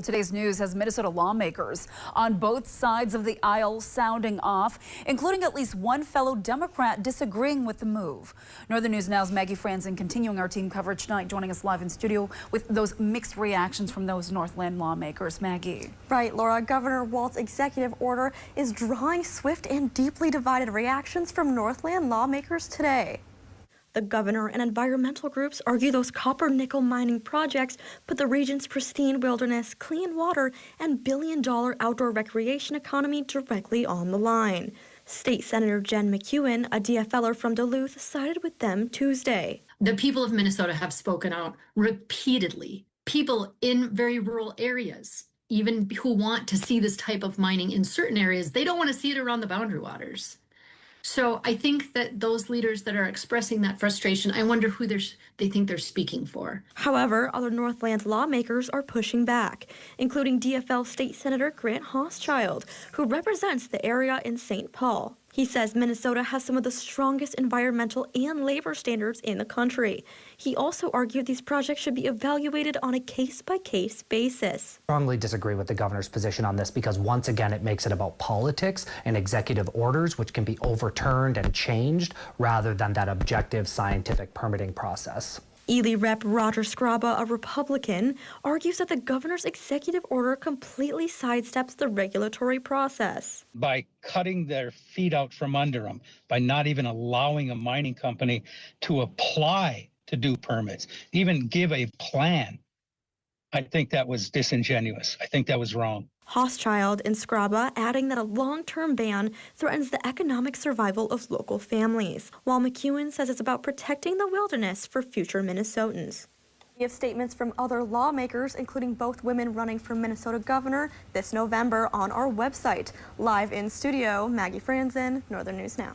Today's news has Minnesota lawmakers on both sides of the aisle sounding off, including at least one fellow Democrat disagreeing with the move. Northern News Now's Maggie Franzen continuing our team coverage tonight, joining us live in studio with those mixed reactions from those Northland lawmakers. Maggie. Right, Laura. Governor Walz's executive order is drawing swift and deeply divided reactions from Northland lawmakers today. The governor and environmental groups argue those copper-nickel mining projects put the region's pristine wilderness, clean water, and billion-dollar outdoor recreation economy directly on the line. State Senator Jen McEwen, a DFLer from Duluth, sided with them Tuesday. The people of Minnesota have spoken out repeatedly. People in very rural areas, even who want to see this type of mining in certain areas, they don't want to see it around the boundary waters. So I think that those leaders that are expressing that frustration, I wonder who they think they're speaking for. However, other Northland lawmakers are pushing back, including DFL State Senator Grant Hochschild, who represents the area in St. Paul. He says Minnesota has some of the strongest environmental and labor standards in the country. He also argued these projects should be evaluated on a case-by-case basis. I strongly disagree with the governor's position on this because once again it makes it about politics and executive orders which can be overturned and changed rather than that objective scientific permitting process. Ely Rep. Roger Scraba, a Republican, argues that the governor's executive order completely sidesteps the regulatory process. By cutting their feet out from under them, by not even allowing a mining company to apply to do permits, even give a plan, I think that was disingenuous. I think that was wrong. Hochschild and Scraba adding that a long-term ban threatens the economic survival of local families, while McEwen says it's about protecting the wilderness for future Minnesotans. We have statements from other lawmakers, including both women running for Minnesota governor this November on our website. Live in studio, Maggie Franzen, Northern News Now.